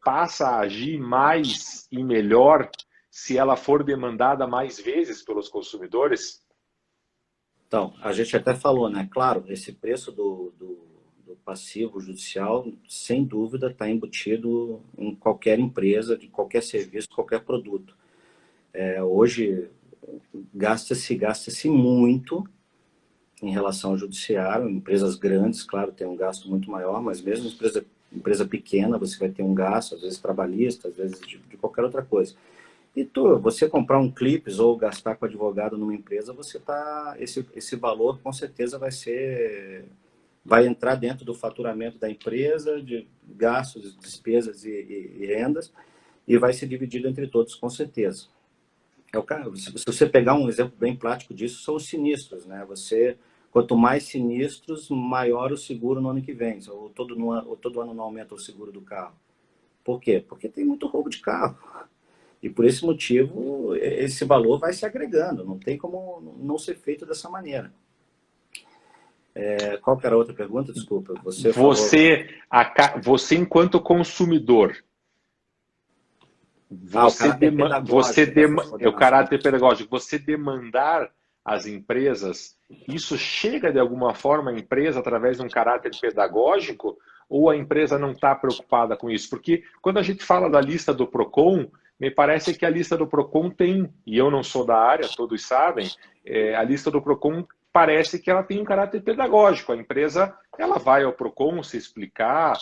B: passa a agir mais e melhor se ela for demandada mais vezes pelos consumidores?
C: Então, a gente até falou, né? Claro, esse preço do passivo judicial, sem dúvida, está embutido em qualquer empresa, de qualquer serviço, qualquer produto. Hoje, gasta-se muito em relação ao judiciário. Empresas grandes, claro, tem um gasto muito maior, mas mesmo empresa pequena, você vai ter um gasto, às vezes trabalhista, às vezes de qualquer outra coisa. E você comprar um clipes ou gastar com advogado numa empresa, esse valor com certeza vai entrar dentro do faturamento da empresa, de gastos, despesas e rendas, e vai ser dividido entre todos, com certeza. Se você pegar um exemplo bem prático disso, são os sinistros, né? Quanto mais sinistros, maior o seguro no ano que vem. Ou todo ano não aumenta o seguro do carro. Por quê? Porque tem muito roubo de carro. E por esse motivo, esse valor vai se agregando. Não tem como não ser feito dessa maneira. Qual que era a outra pergunta? Desculpa.
B: Você enquanto consumidor,
C: O caráter pedagógico.
B: É o caráter pedagógico. Você demandar as empresas, isso chega de alguma forma à empresa através de um caráter pedagógico ou a empresa não está preocupada com isso? Porque quando a gente fala da lista do Procon, me parece que a lista do Procon tem, e eu não sou da área, todos sabem, a lista do Procon parece que ela tem um caráter pedagógico. A empresa ela vai ao Procon se explicar,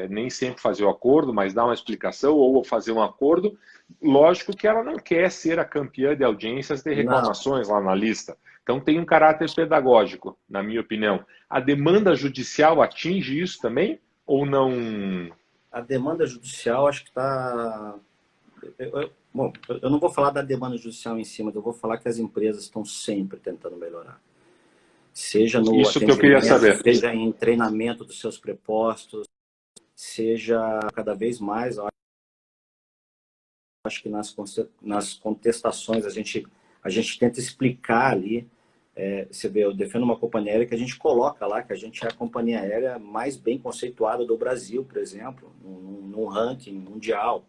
B: nem sempre fazer o acordo, mas dar uma explicação ou fazer um acordo. Lógico que ela não quer ser a campeã de audiências de reclamações lá na lista. Então tem um caráter pedagógico, na minha opinião. A demanda judicial atinge isso também ou não?
C: A demanda judicial acho que está... Bom, eu não vou falar da demanda judicial em cima, eu vou falar que as empresas estão sempre tentando melhorar. Seja no
B: isso que eu queria saber.
C: Seja em treinamento dos seus prepostos, seja cada vez mais, acho que nas contestações a gente tenta explicar ali, você vê, eu defendo uma companhia aérea que a gente coloca lá, que a gente é a companhia aérea mais bem conceituada do Brasil, por exemplo, num ranking mundial.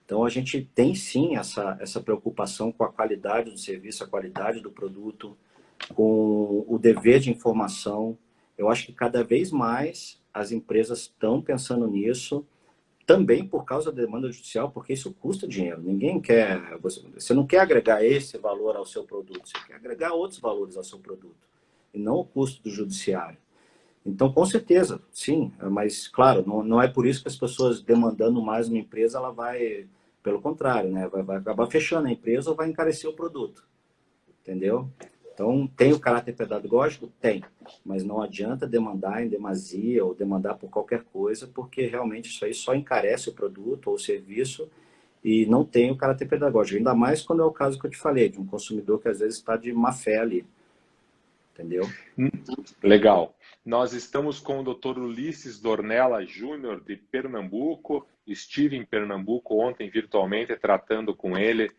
C: Então a gente tem sim essa preocupação com a qualidade do serviço, a qualidade do produto, com o dever de informação. Eu acho que cada vez mais as empresas estão pensando nisso, também por causa da demanda judicial, porque isso custa dinheiro. Ninguém quer... Você não quer agregar esse valor ao seu produto, você quer agregar outros valores ao seu produto, e não o custo do judiciário. Então, com certeza, sim, mas, claro, não é por isso que as pessoas demandando mais uma empresa, ela vai, pelo contrário, né? Vai acabar fechando a empresa ou vai encarecer o produto, entendeu? Então, tem o caráter pedagógico? Tem, mas não adianta demandar em demasia ou demandar por qualquer coisa, porque realmente isso aí só encarece o produto ou o serviço e não tem o caráter pedagógico. Ainda mais quando é o caso que eu te falei, de um consumidor que às vezes está de má fé ali, entendeu?
B: Legal. Nós estamos com o Dr. Ulisses Dornella Júnior, de Pernambuco. Estive em Pernambuco ontem virtualmente tratando com ele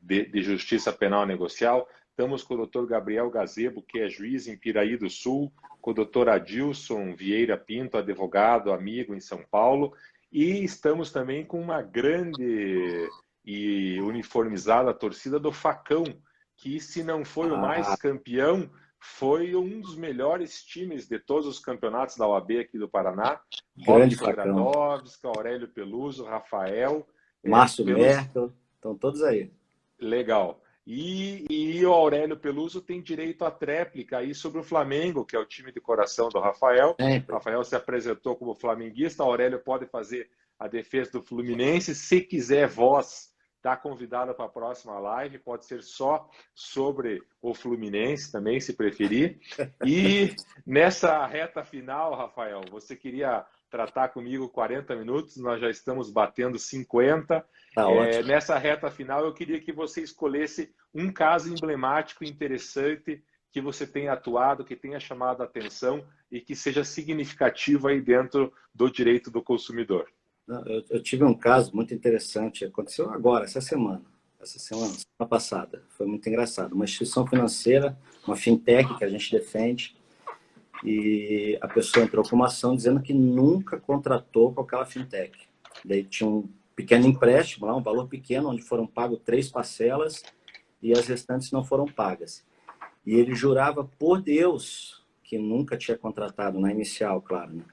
B: de justiça penal negocial. Estamos com o Dr. Gabriel Gazebo, que é juiz em Piraí do Sul, com o Dr. Adilson Vieira Pinto, advogado, amigo em São Paulo, e estamos também com uma grande e uniformizada torcida do Facão, que se não foi o mais campeão, foi um dos melhores times de todos os campeonatos da OAB aqui do Paraná. Robson Gradovska, Aurélio Peluso, Rafael,
C: Márcio Merkel, estão todos aí.
B: Legal. E o Aurélio Peluso tem direito à tréplica aí sobre o Flamengo, que é o time de coração do Rafael. O Rafael se apresentou como flamenguista, o Aurélio pode fazer a defesa do Fluminense. Se quiser voz, está convidado para a próxima live, pode ser só sobre o Fluminense também, se preferir. E nessa reta final, Rafael, você queria tratar comigo 40 minutos, nós já estamos batendo 50. Nessa reta final, eu queria que você escolhesse um caso emblemático, interessante, que você tenha atuado, que tenha chamado a atenção e que seja significativo aí dentro do direito do consumidor.
C: Eu tive um caso muito interessante, aconteceu agora, essa semana passada, foi muito engraçado. Uma instituição financeira, uma fintech que a gente defende, e a pessoa entrou com uma ação dizendo que nunca contratou com aquela fintech. Daí tinha um pequeno empréstimo, lá, um valor pequeno, onde foram pagos 3 parcelas e as restantes não foram pagas. E ele jurava por Deus que nunca tinha contratado, na inicial, claro, né?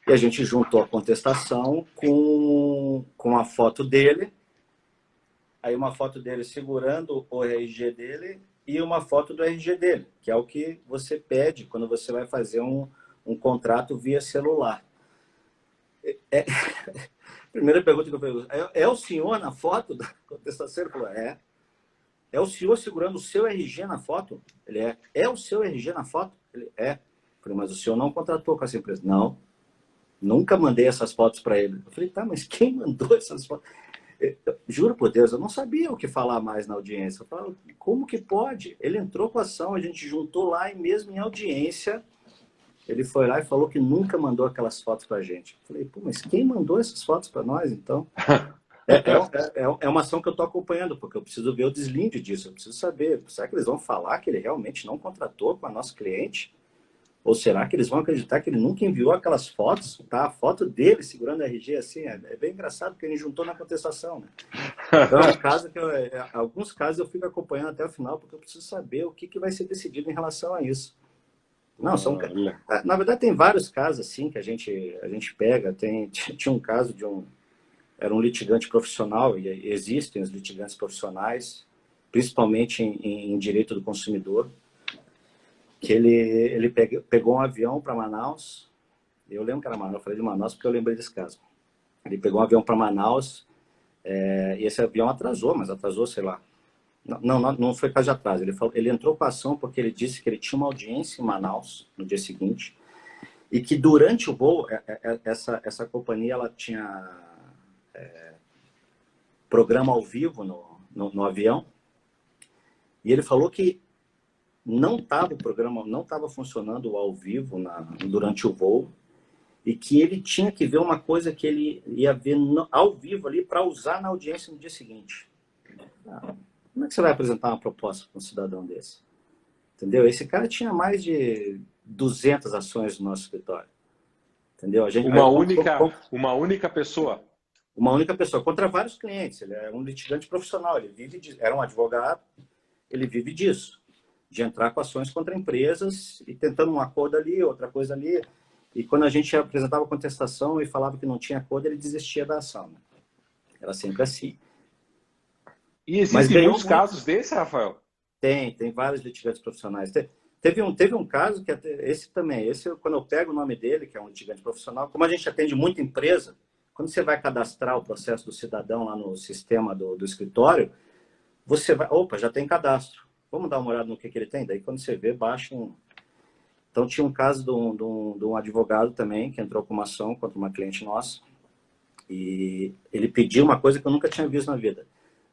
C: E a gente juntou a contestação com a foto dele, aí uma foto dele segurando o RG dele e uma foto do RG dele, que é o que você pede quando você vai fazer um contrato via celular. Primeira pergunta que eu pergunto, é o senhor na foto da contestação? Ele falou, é. É o senhor segurando o seu RG na foto? Ele é o seu RG na foto? Ele é. Eu falei, mas o senhor não contratou com essa empresa? Não. Nunca mandei essas fotos para ele. Eu falei, tá, mas quem mandou essas fotos? Juro por Deus, eu não sabia o que falar mais na audiência. Eu falo, como que pode? Ele entrou com a ação, a gente juntou lá e mesmo em audiência, ele foi lá e falou que nunca mandou aquelas fotos para a gente. Eu falei, pô, mas quem mandou essas fotos para nós, então? É uma ação que eu estou acompanhando, porque eu preciso ver o deslinde disso, eu preciso saber, será que eles vão falar que ele realmente não contratou com a nossa cliente? Ou será que eles vão acreditar que ele nunca enviou aquelas fotos? Tá? A foto dele segurando a RG assim, é bem engraçado, porque ele juntou na contestação, né? Então é um caso que alguns casos eu fico acompanhando até o final, porque eu preciso saber o que vai ser decidido em relação a isso. Não,
B: Olha.
C: na verdade tem vários casos assim que a gente pega. Tinha um caso era um litigante profissional, e existem os litigantes profissionais, principalmente em direito do consumidor, que ele pegou um avião para Manaus. Eu lembro que era Manaus, eu falei de Manaus porque eu lembrei desse caso. Ele pegou um avião para Manaus, e esse avião atrasou, mas atrasou, sei lá. Não foi caso de atraso. Ele entrou com a ação porque ele disse que ele tinha uma audiência em Manaus no dia seguinte e que durante o voo, essa companhia ela tinha programa ao vivo no avião, e ele falou que não estava o programa, não estava funcionando ao vivo durante o voo, e que ele tinha que ver uma coisa que ele ia ver ao vivo ali para usar na audiência no dia seguinte. Como é que você vai apresentar uma proposta para um cidadão desse? Entendeu? Esse cara tinha mais de 200 ações no nosso escritório. Entendeu?
B: Uma única pessoa.
C: Uma única pessoa, contra vários clientes. Ele é um litigante profissional, era um advogado, ele vive disso, de entrar com ações contra empresas e tentando um acordo ali, outra coisa ali. E quando a gente apresentava contestação e falava que não tinha acordo, ele desistia da ação. Né? Era sempre assim.
B: E existem muitos casos desse, Rafael?
C: Tem vários litigantes profissionais. Teve um caso que esse também, quando eu pego o nome dele, que é um litigante profissional, como a gente atende muita empresa, quando você vai cadastrar o processo do cidadão lá no sistema do escritório, você vai, opa, já tem cadastro. Vamos dar uma olhada no que ele tem? Daí quando você vê, baixa um... Então tinha um caso de um advogado também, que entrou com uma ação contra uma cliente nossa, e ele pediu uma coisa que eu nunca tinha visto na vida: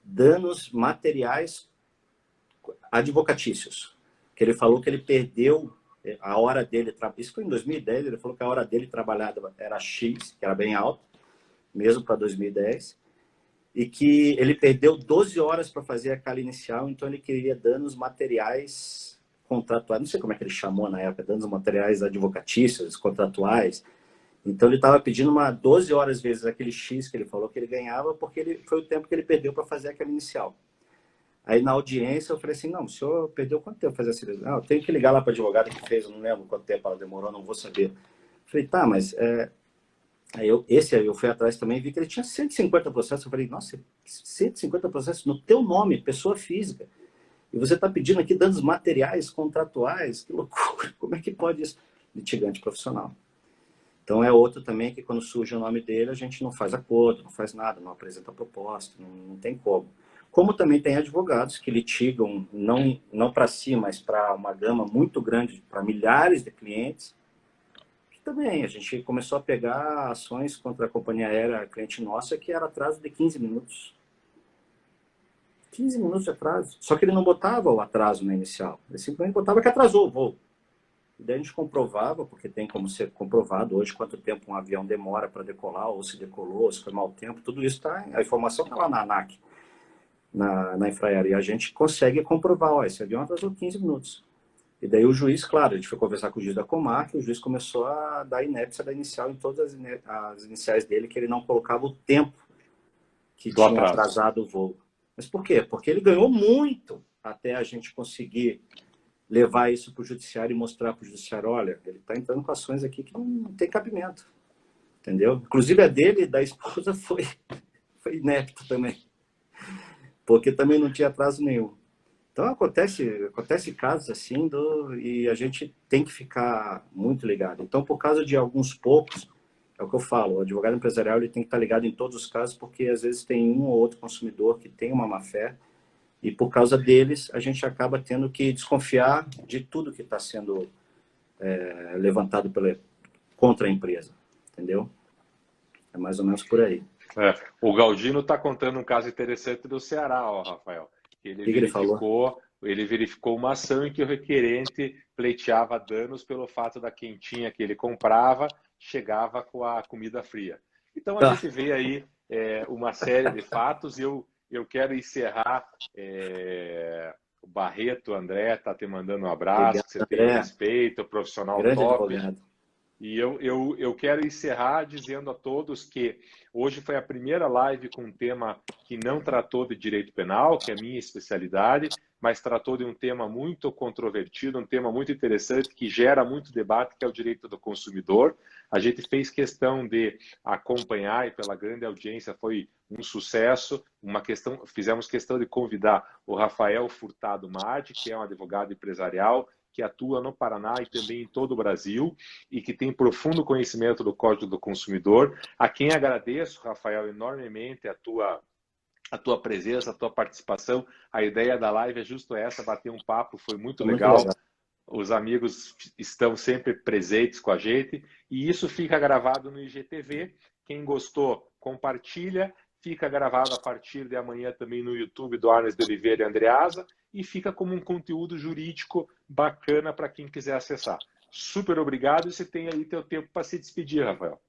C: danos materiais advocatícios. Que ele falou que ele perdeu a hora dele, isso foi em 2010, ele falou que a hora dele trabalhada era X, que era bem alto, mesmo para 2010, e que ele perdeu 12 horas para fazer a cala inicial, então ele queria danos materiais contratuais, não sei como é que ele chamou na época, danos materiais advocatícios, contratuais. Então ele estava pedindo 12 horas vezes aquele X que ele falou que ele ganhava, porque foi o tempo que ele perdeu para fazer aquela inicial. Aí na audiência eu falei assim, não, o senhor perdeu quanto tempo fazer essa cirurgia? Não, eu tenho que ligar lá para a advogada que fez, eu não lembro quanto tempo ela demorou, não vou saber. Eu falei, tá, mas... Aí eu fui atrás também e vi que ele tinha 150 processos. Eu falei, nossa, 150 processos no teu nome, pessoa física. E você está pedindo aqui danos materiais, contratuais, que loucura, como é que pode isso? Litigante profissional. Então é outro também que quando surge o nome dele, a gente não faz acordo, não faz nada, não apresenta proposta, não tem como. Como também tem advogados que litigam, não para si, mas para uma gama muito grande, para milhares de clientes, que também a gente começou a pegar ações contra a companhia aérea, cliente nossa, que era atraso de 15 minutos. 15 minutos de atraso. Só que ele não botava o atraso na inicial, ele simplesmente botava que atrasou o voo. E daí a gente comprovava, porque tem como ser comprovado hoje quanto tempo um avião demora para decolar, ou se decolou, ou se foi mau tempo, tudo isso está, a informação está lá na ANAC, na Infraero, e a gente consegue comprovar, ó, esse avião atrasou 15 minutos. E daí o juiz, claro, a gente foi conversar com o juiz da comarca, e o juiz começou a dar inépcia da inicial em todas as iniciais dele, que ele não colocava o tempo que tinha atrasado o voo. Mas por quê? Porque ele ganhou muito até a gente conseguir levar isso para o judiciário e mostrar para o judiciário, olha, ele está entrando com ações aqui que não tem cabimento. Entendeu? Inclusive a dele e da esposa foi inepta também. Porque também não tinha atraso nenhum. Então acontece casos assim e a gente tem que ficar muito ligado. Então, por causa de alguns poucos, é o que eu falo, o advogado empresarial ele tem que estar ligado em todos os casos, porque às vezes tem um ou outro consumidor que tem uma má-fé, e por causa deles a gente acaba tendo que desconfiar de tudo que está sendo levantado contra a empresa. Entendeu? É mais ou menos por aí.
B: O Galdino está contando um caso interessante do Ceará, ó, Rafael. Ele verificou uma ação em que o requerente pleiteava danos pelo fato da quentinha que ele comprava chegava com a comida fria. Então a gente vê aí uma série de fatos e eu quero encerrar O Barreto, o André, está te mandando um abraço,
C: Obrigado,
B: que você tem
C: André.
B: respeito, profissional
C: Grande
B: top.
C: advogado.
B: E eu quero encerrar dizendo a todos que hoje foi a primeira live com um tema que não tratou de direito penal, que é a minha especialidade, mas tratou de um tema muito controvertido, um tema muito interessante, que gera muito debate, que é o direito do consumidor. A gente fez questão de acompanhar e pela grande audiência foi um sucesso. Fizemos questão de convidar o Rafael Furtado Madi, que é um advogado empresarial, que atua no Paraná e também em todo o Brasil e que tem profundo conhecimento do Código do Consumidor, a quem agradeço, Rafael, enormemente a tua presença, a tua participação. A ideia da live é justo essa, bater um papo, foi muito
C: Muito
B: legal.
C: legal.
B: Os amigos estão sempre presentes com a gente e isso fica gravado no IGTV. Quem gostou, compartilha. Fica gravado a partir de amanhã também no YouTube do Arnes de Oliveira e Andreasa e fica como um conteúdo jurídico bacana para quem quiser acessar. Super obrigado e você tem aí teu tempo para se despedir, Rafael.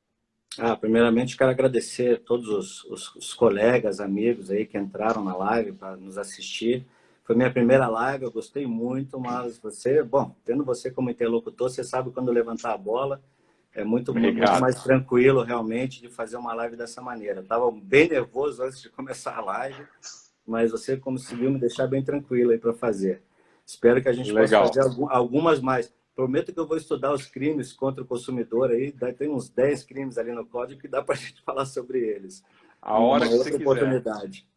C: Primeiramente, quero agradecer a todos os colegas, amigos aí que entraram na live para nos assistir. Foi minha primeira live, eu gostei muito, mas tendo você como interlocutor, você sabe quando levantar a bola. É muito mais tranquilo, realmente, de fazer uma live dessa maneira. Eu estava bem nervoso antes de começar a live, mas você conseguiu me deixar bem tranquilo aí para fazer. Espero que a gente possa fazer algumas mais. Prometo que eu vou estudar os crimes contra o consumidor aí. Tem uns 10 crimes ali no código que dá para a gente falar sobre eles.
B: A hora que
C: outra
B: você
C: oportunidade.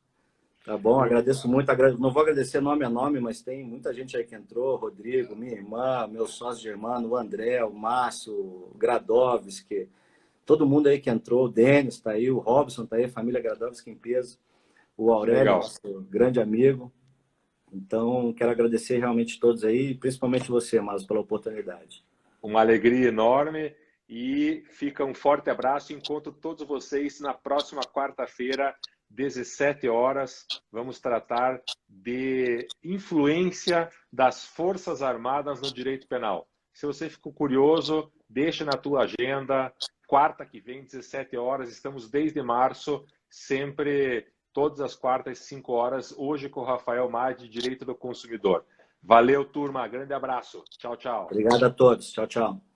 C: Tá bom? Agradeço muito. Não vou agradecer nome a nome, mas tem muita gente aí que entrou. Rodrigo, minha irmã, meu sócio de irmã, o André, o Márcio, o Gradovski, todo mundo aí que entrou. O Denis está aí, o Robson está aí, a família Gradovski em peso. O Aurélio, nosso grande amigo. Então, quero agradecer realmente todos aí, principalmente você, Márcio, pela oportunidade.
B: Uma alegria enorme e fica um forte abraço. Encontro todos vocês na próxima quarta-feira, 17 horas. Vamos tratar de influência das Forças Armadas no direito penal. Se você ficou curioso, deixa na tua agenda. Quarta que vem, 17 horas. Estamos desde março, sempre todas as quartas, 5 horas. Hoje com o Rafael Madi, Direito do Consumidor. Valeu, turma. Grande abraço. Tchau, tchau.
C: Obrigado a todos. Tchau, tchau.